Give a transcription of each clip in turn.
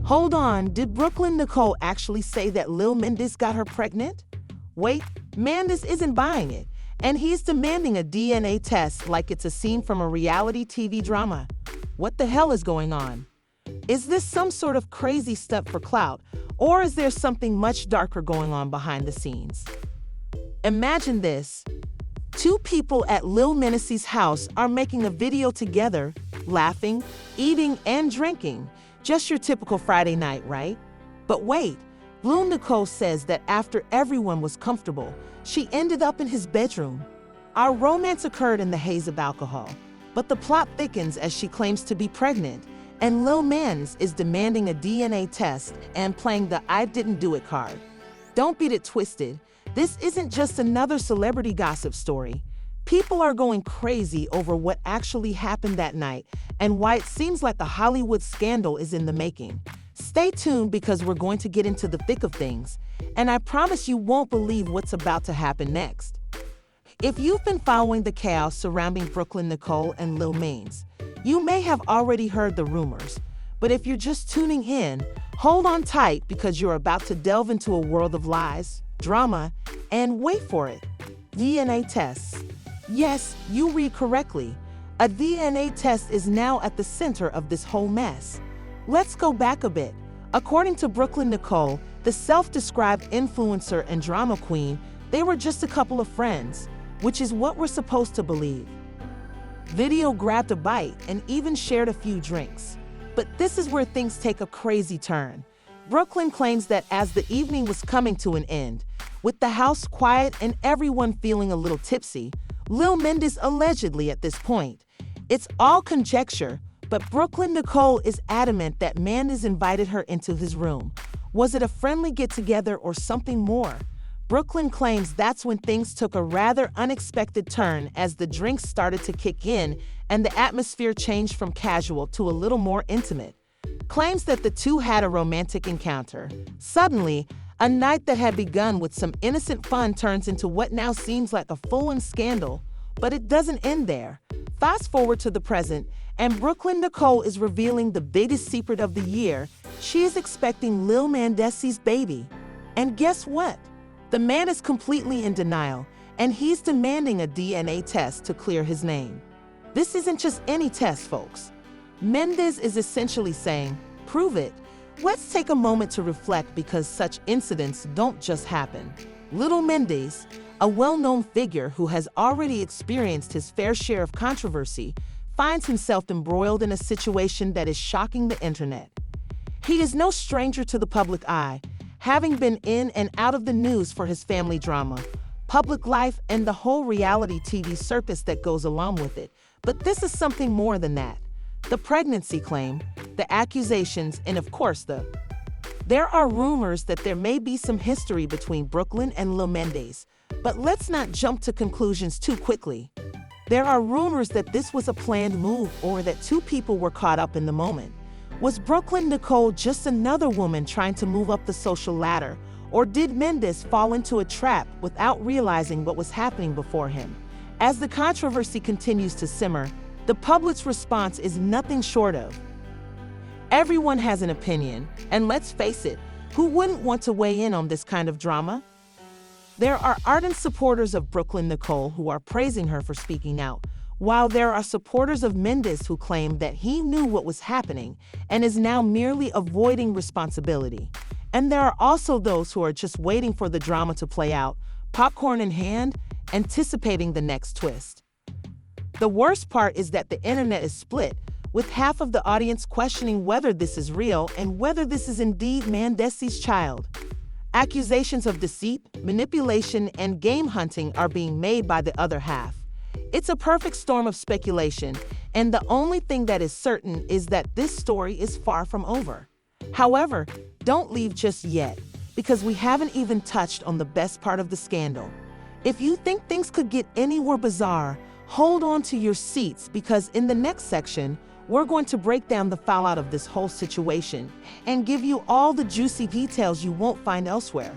Hold on, did BrooklynNicole actually say that Lil Mendeecees got her pregnant? Wait, Mendeecees isn't buying it, and he's demanding a DNA test like it's a scene from a reality TV drama. What the hell is going on? Is this some sort of crazy stuff for clout, or is there something much darker going on behind the scenes? Imagine this. Two people at Lil Mendeecees' house are making a video together, laughing, eating, and drinking. Just your typical Friday night, right? But wait, BrooklynNicole says that after everyone was comfortable, she ended up in his bedroom. Our romance occurred in the haze of alcohol, but the plot thickens as she claims to be pregnant, and Lil Mendeecees is demanding a DNA test and playing the I didn't do it card. Don't get it twisted. This isn't just another celebrity gossip story. People are going crazy over what actually happened that night and why it seems like a Hollywood scandal is in the making. Stay tuned because we're going to get into the thick of things, and I promise you won't believe what's about to happen next. If you've been following the chaos surrounding BrooklynNicole and Lil Mendeecees, you may have already heard the rumors, but if you're just tuning in, hold on tight because you're about to delve into a world of lies, drama, and wait for it, DNA tests. Yes, you read correctly. A DNA test is now at the center of this whole mess. Let's go back a bit. According to BrooklynNicole, the self-described influencer and drama queen, they were just a couple of friends, which is what we're supposed to believe. Video grabbed a bite and even shared a few drinks. But this is where things take a crazy turn. Brooklyn claims that as the evening was coming to an end, with the house quiet and everyone feeling a little tipsy, Lil Mendeecees allegedly at this point. It's all conjecture, but BrooklynNicole is adamant that Mendeecees invited her into his room. Was it a friendly get-together or something more? Brooklyn claims that's when things took a rather unexpected turn as the drinks started to kick in and the atmosphere changed from casual to a little more intimate. Claims that the two had a romantic encounter. Suddenly, a night that had begun with some innocent fun turns into what now seems like a full-on scandal, but it doesn't end there. Fast forward to the present, and BrooklynNicole is revealing the biggest secret of the year. She is expecting Lil Mendeecees' baby. And guess what? The man is completely in denial, and he's demanding a DNA test to clear his name. This isn't just any test, folks. Mendeecees is essentially saying, prove it. Let's take a moment to reflect because such incidents don't just happen. Lil Mendeecees, a well-known figure who has already experienced his fair share of controversy, finds himself embroiled in a situation that is shocking the internet. He is no stranger to the public eye, having been in and out of the news for his family drama, public life, and the whole reality TV circus that goes along with it. But this is something more than that. The pregnancy claim, the accusations, and of course there are rumors that there may be some history between Brooklyn and Lil Mendeecees, but let's not jump to conclusions too quickly. There are rumors that this was a planned move or that two people were caught up in the moment. Was BrooklynNicole just another woman trying to move up the social ladder, or did Mendeecees fall into a trap without realizing what was happening before him? As the controversy continues to simmer, the public's response is nothing short of. Everyone has an opinion, and let's face it, who wouldn't want to weigh in on this kind of drama? There are ardent supporters of BrooklynNicole who are praising her for speaking out, while there are supporters of Mendeecees who claim that he knew what was happening and is now merely avoiding responsibility. And there are also those who are just waiting for the drama to play out, popcorn in hand, anticipating the next twist. The worst part is that the internet is split, with half of the audience questioning whether this is real and whether this is indeed Mendeecees' child. Accusations of deceit, manipulation, and game hunting are being made by the other half. It's a perfect storm of speculation, and the only thing that is certain is that this story is far from over. However, don't leave just yet, because we haven't even touched on the best part of the scandal. If you think things could get any more bizarre, hold on to your seats because in the next section, we're going to break down the fallout of this whole situation and give you all the juicy details you won't find elsewhere.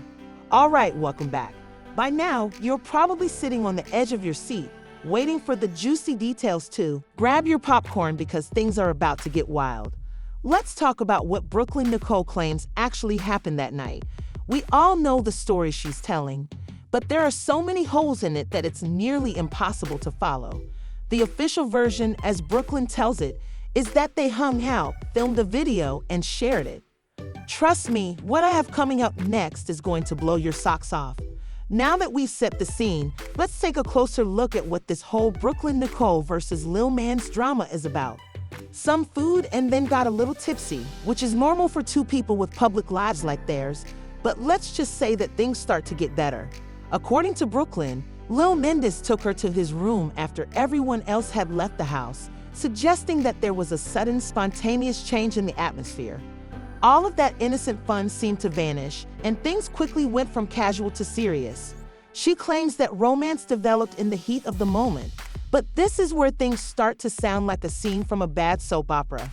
All right, welcome back. By now, you're probably sitting on the edge of your seat, waiting for the juicy details too. Grab your popcorn because things are about to get wild. Let's talk about what BrooklynNicole claims actually happened that night. We all know the story she's telling, but there are so many holes in it that it's nearly impossible to follow. The official version, as Brooklyn tells it, is that they hung out, filmed a video, and shared it. Trust me, what I have coming up next is going to blow your socks off. Now that we've set the scene, let's take a closer look at what this whole BrooklynNicole versus Lil Man's drama is about. Some food and then got a little tipsy, which is normal for two people with public lives like theirs, but let's just say that things start to get better. According to Brooklyn, Lil Mendeecees took her to his room after everyone else had left the house, suggesting that there was a sudden, spontaneous change in the atmosphere. All of that innocent fun seemed to vanish, and things quickly went from casual to serious. She claims that romance developed in the heat of the moment, but this is where things start to sound like a scene from a bad soap opera.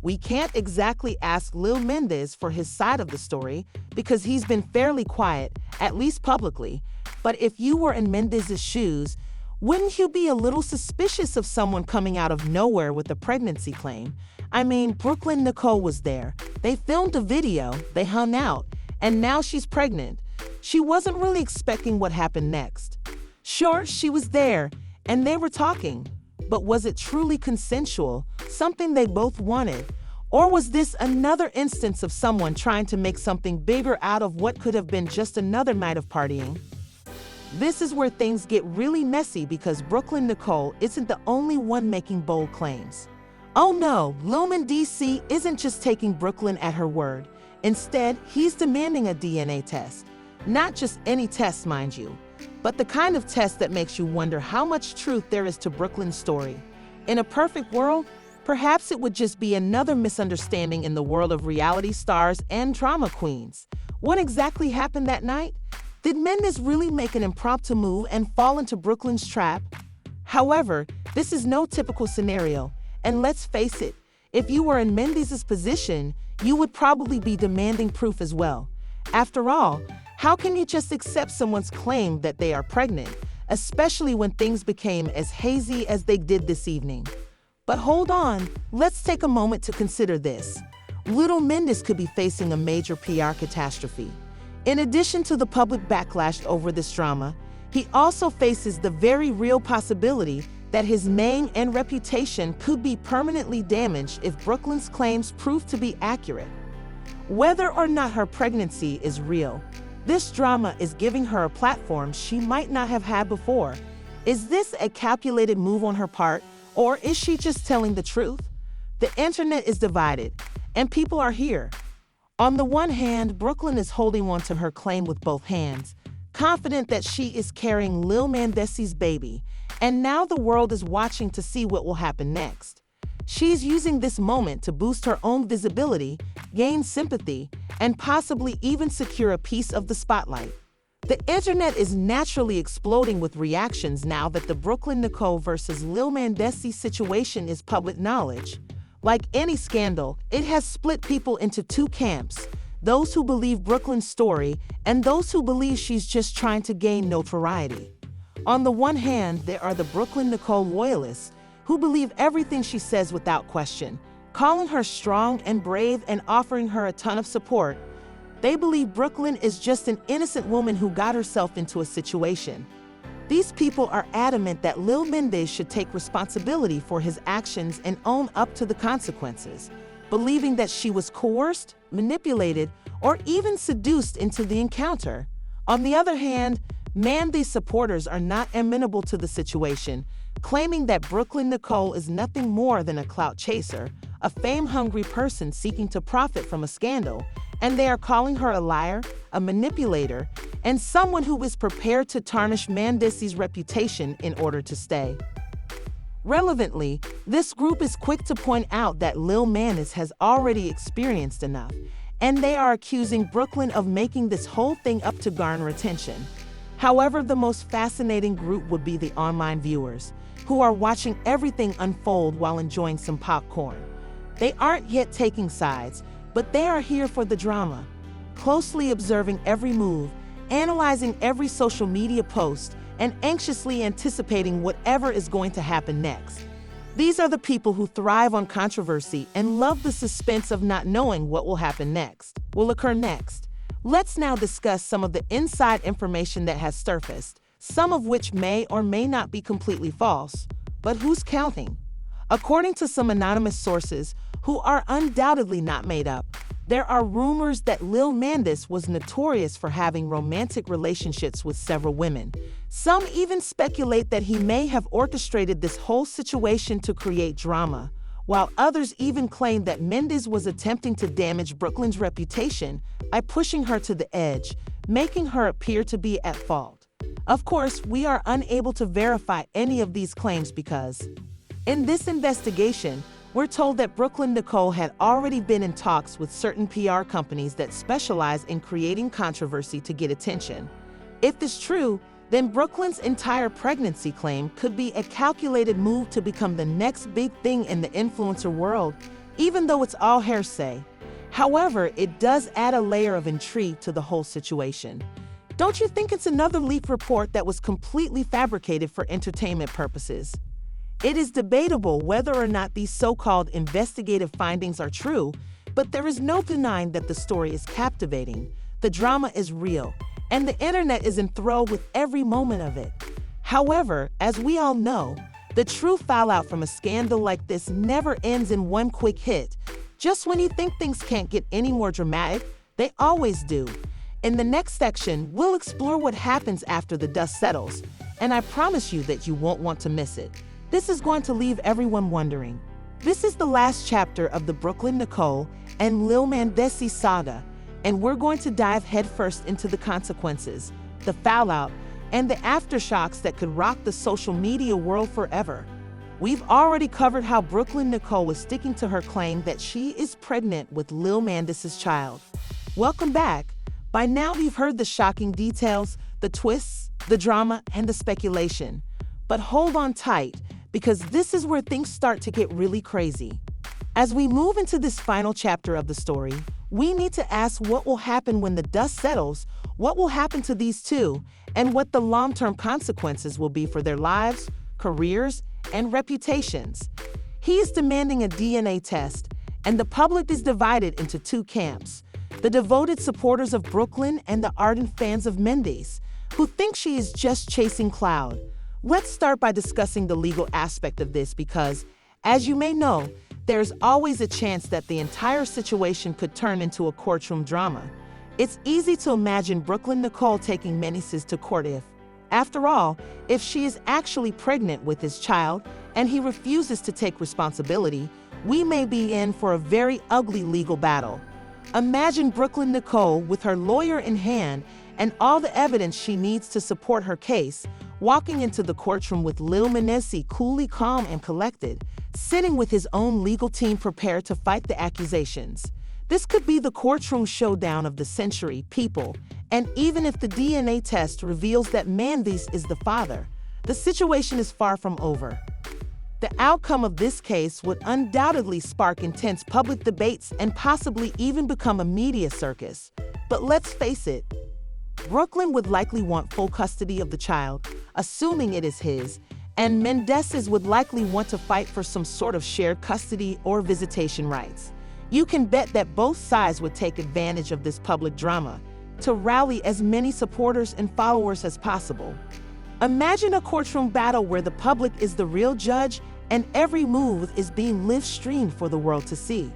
We can't exactly ask Lil Mendeecees for his side of the story because he's been fairly quiet, at least publicly, but if you were in Mendeecees' shoes, wouldn't you be a little suspicious of someone coming out of nowhere with a pregnancy claim? I mean, BrooklynNicole was there. They filmed a video, they hung out, and now she's pregnant. She wasn't really expecting what happened next. Sure, she was there, and they were talking. But was it truly consensual, something they both wanted? Or was this another instance of someone trying to make something bigger out of what could have been just another night of partying? This is where things get really messy because BrooklynNicole isn't the only one making bold claims. Oh no, Lil Mendeecees isn't just taking Brooklyn at her word. Instead, he's demanding a DNA test. Not just any test, mind you, but the kind of test that makes you wonder how much truth there is to Brooklyn's story. In a perfect world, perhaps it would just be another misunderstanding in the world of reality stars and drama queens. What exactly happened that night? Did Mendeecees really make an impromptu move and fall into Brooklyn's trap? However, this is no typical scenario. And let's face it, if you were in Mendeecees' position, you would probably be demanding proof as well. After all, how can you just accept someone's claim that they are pregnant, especially when things became as hazy as they did this evening? But hold on, let's take a moment to consider this. Lil Mendeecees could be facing a major PR catastrophe. In addition to the public backlash over this drama, he also faces the very real possibility that his name and reputation could be permanently damaged if Brooklyn's claims prove to be accurate. Whether or not her pregnancy is real, this drama is giving her a platform she might not have had before. Is this a calculated move on her part, or is she just telling the truth? The internet is divided, and people are here. On the one hand, Brooklyn is holding on to her claim with both hands, confident that she is carrying Lil Mendeecees' baby, and now the world is watching to see what will happen next. She's using this moment to boost her own visibility, gain sympathy, and possibly even secure a piece of the spotlight. The internet is naturally exploding with reactions now that the BrooklynNicole versus Lil Mendeecees situation is public knowledge. Like any scandal, it has split people into two camps, those who believe Brooklyn's story and those who believe she's just trying to gain notoriety. On the one hand, there are the BrooklynNicole loyalists who believe everything she says without question, calling her strong and brave and offering her a ton of support. They believe Brooklyn is just an innocent woman who got herself into a situation. These people are adamant that Lil Mendeecees should take responsibility for his actions and own up to the consequences, believing that she was coerced, manipulated, or even seduced into the encounter. On the other hand, Mendeecees supporters are not amenable to the situation, claiming that BrooklynNicole is nothing more than a clout chaser, a fame-hungry person seeking to profit from a scandal, and they are calling her a liar, a manipulator, and someone who is prepared to tarnish Mendeecees' reputation in order to stay. Relevantly, this group is quick to point out that Lil Mendeecees has already experienced enough, and they are accusing Brooklyn of making this whole thing up to garner attention. However, the most fascinating group would be the online viewers, who are watching everything unfold while enjoying some popcorn. They aren't yet taking sides, but they are here for the drama, closely observing every move, analyzing every social media post, and anxiously anticipating whatever is going to happen next. These are the people who thrive on controversy and love the suspense of not knowing what will occur next. Let's now discuss some of the inside information that has surfaced, some of which may or may not be completely false. But who's counting? According to some anonymous sources, who are undoubtedly not made up, there are rumors that Lil Mendeecees was notorious for having romantic relationships with several women. Some even speculate that he may have orchestrated this whole situation to create drama, while others even claim that Mendeecees was attempting to damage Brooklyn's reputation by pushing her to the edge, making her appear to be at fault. Of course, we are unable to verify any of these claims because, in this investigation, we're told that BrooklynNicole had already been in talks with certain PR companies that specialize in creating controversy to get attention. If this is true, then Brooklyn's entire pregnancy claim could be a calculated move to become the next big thing in the influencer world, even though it's all hearsay. However, it does add a layer of intrigue to the whole situation. Don't you think it's another leaked report that was completely fabricated for entertainment purposes? It is debatable whether or not these so-called investigative findings are true, but there is no denying that the story is captivating, the drama is real, and the internet is enthralled with every moment of it. However, as we all know, the true fallout from a scandal like this never ends in one quick hit. Just when you think things can't get any more dramatic, they always do. In the next section, we'll explore what happens after the dust settles, and I promise you that you won't want to miss it. This is going to leave everyone wondering. This is the last chapter of the BrooklynNicole and Lil Mendeecees saga, and we're going to dive headfirst into the consequences, the fallout, and the aftershocks that could rock the social media world forever. We've already covered how BrooklynNicole was sticking to her claim that she is pregnant with Lil Mendeecees' child. Welcome back. By now you've heard the shocking details, the twists, the drama, and the speculation. But hold on tight, because this is where things start to get really crazy. As we move into this final chapter of the story, we need to ask what will happen when the dust settles, what will happen to these two, and what the long-term consequences will be for their lives, careers, and reputations. He is demanding a DNA test, and the public is divided into two camps: the devoted supporters of Brooklyn and the ardent fans of Mendeecees, who think she is just chasing clout. Let's start by discussing the legal aspect of this because, as you may know, there's always a chance that the entire situation could turn into a courtroom drama. It's easy to imagine BrooklynNicole taking Mendeecees to court after all, if she is actually pregnant with his child and he refuses to take responsibility, we may be in for a very ugly legal battle. Imagine BrooklynNicole with her lawyer in hand and all the evidence she needs to support her case, walking into the courtroom with Lil Mendeecees coolly calm and collected, sitting with his own legal team prepared to fight the accusations. This could be the courtroom showdown of the century, people, and even if the DNA test reveals that Mendeecees is the father, the situation is far from over. The outcome of this case would undoubtedly spark intense public debates and possibly even become a media circus. But let's face it, Brooklyn would likely want full custody of the child, assuming it is his, and Mendeecees would likely want to fight for some sort of shared custody or visitation rights. You can bet that both sides would take advantage of this public drama to rally as many supporters and followers as possible. Imagine a courtroom battle where the public is the real judge and every move is being live-streamed for the world to see.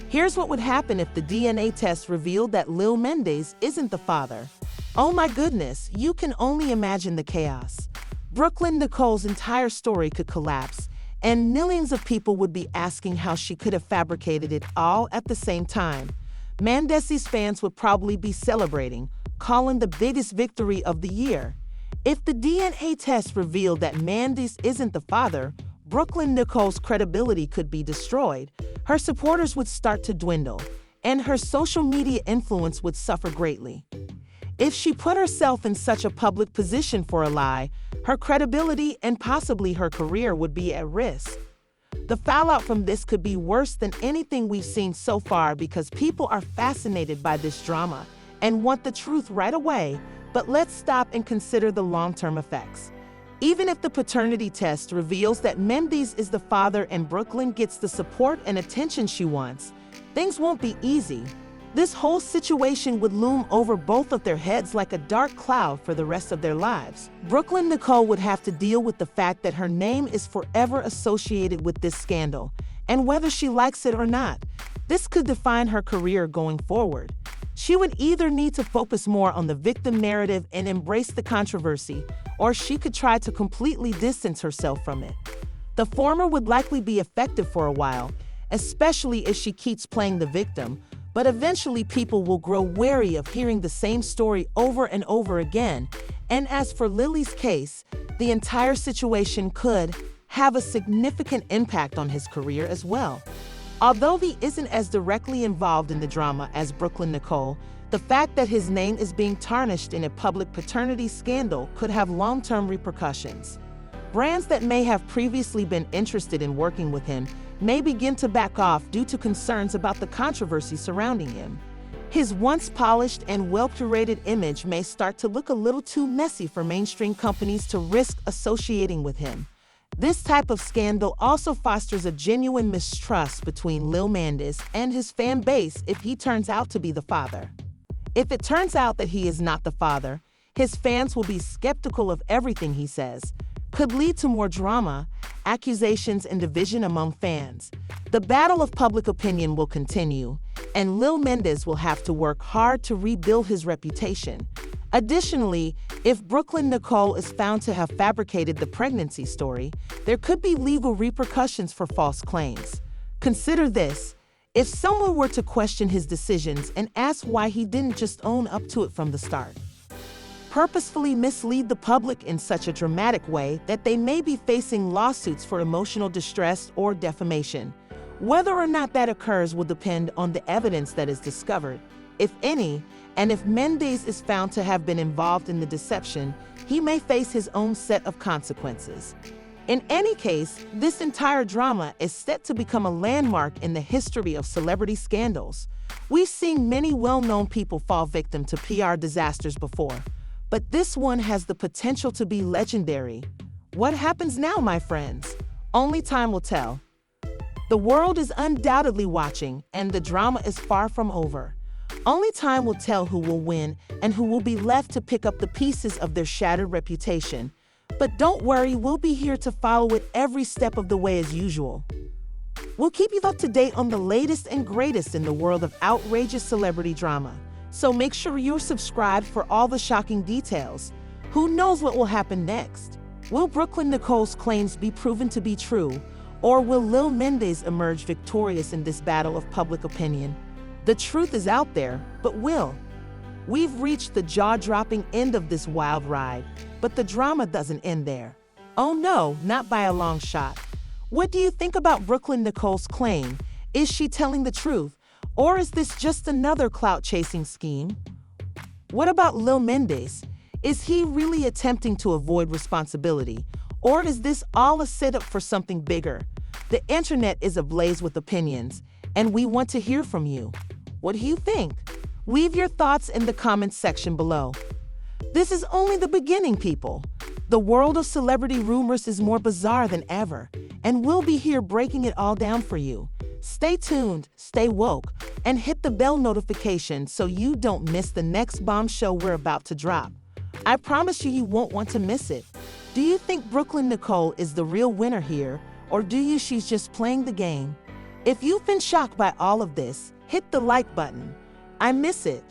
Here's what would happen if the DNA test revealed that Lil Mendeecees isn't the father. Oh my goodness, you can only imagine the chaos. BrooklynNicole's entire story could collapse, and millions of people would be asking how she could have fabricated it all at the same time. Mendeecees fans would probably be celebrating, calling the biggest victory of the year. If the DNA test revealed that Mendeecees isn't the father, BrooklynNicole's credibility could be destroyed. Her supporters would start to dwindle, and her social media influence would suffer greatly. If she put herself in such a public position for a lie, her credibility and possibly her career would be at risk. The fallout from this could be worse than anything we've seen so far because people are fascinated by this drama and want the truth right away. But let's stop and consider the long-term effects. Even if the paternity test reveals that Mendeecees is the father and Brooklyn gets the support and attention she wants, things won't be easy. This whole situation would loom over both of their heads like a dark cloud for the rest of their lives. BrooklynNicole would have to deal with the fact that her name is forever associated with this scandal, and whether she likes it or not, this could define her career going forward. She would either need to focus more on the victim narrative and embrace the controversy, or she could try to completely distance herself from it. The former would likely be effective for a while, especially if she keeps playing the victim, but eventually people will grow wary of hearing the same story over and over again. And as for Lily's case, the entire situation could have a significant impact on his career as well. Although he isn't as directly involved in the drama as BrooklynNicole, the fact that his name is being tarnished in a public paternity scandal could have long-term repercussions. Brands that may have previously been interested in working with him may begin to back off due to concerns about the controversy surrounding him. His once polished and well-curated image may start to look a little too messy for mainstream companies to risk associating with him. This type of scandal also fosters a genuine mistrust between Lil Mendeecees and his fan base if he turns out to be the father. If it turns out that he is not the father, his fans will be skeptical of everything he says, could lead to more drama, accusations, and division among fans. The battle of public opinion will continue, and Lil Mendeecees will have to work hard to rebuild his reputation. Additionally, if BrooklynNicole is found to have fabricated the pregnancy story, there could be legal repercussions for false claims. Consider this: if someone were to question his decisions and ask why he didn't just own up to it from the start, purposefully mislead the public in such a dramatic way that they may be facing lawsuits for emotional distress or defamation. Whether or not that occurs will depend on the evidence that is discovered, if any, and if Mendeecees is found to have been involved in the deception, he may face his own set of consequences. In any case, this entire drama is set to become a landmark in the history of celebrity scandals. We've seen many well-known people fall victim to PR disasters before, but this one has the potential to be legendary. What happens now, my friends? Only time will tell. The world is undoubtedly watching, and the drama is far from over. Only time will tell who will win and who will be left to pick up the pieces of their shattered reputation. But don't worry, we'll be here to follow it every step of the way as usual. We'll keep you up to date on the latest and greatest in the world of outrageous celebrity drama. So make sure you're subscribed for all the shocking details. Who knows what will happen next? Will BrooklynNicole's claims be proven to be true, or will Lil Mendeecees emerge victorious in this battle of public opinion? The truth is out there, but will? We've reached the jaw-dropping end of this wild ride, but the drama doesn't end there. Oh no, not by a long shot. What do you think about BrooklynNicole's claim? Is she telling the truth, or is this just another clout-chasing scheme? What about Lil Mendeecees? Is he really attempting to avoid responsibility, or is this all a setup for something bigger? The internet is ablaze with opinions, and we want to hear from you. What do you think? Leave your thoughts in the comments section below. This is only the beginning, people. The world of celebrity rumors is more bizarre than ever, and we'll be here breaking it all down for you. Stay tuned, stay woke, and hit the bell notification so you don't miss the next bombshell we're about to drop. I promise you won't want to miss it. Do you think BrooklynNicole is the real winner here, or do you she's just playing the game? If you've been shocked by all of this, hit the like button. I miss it.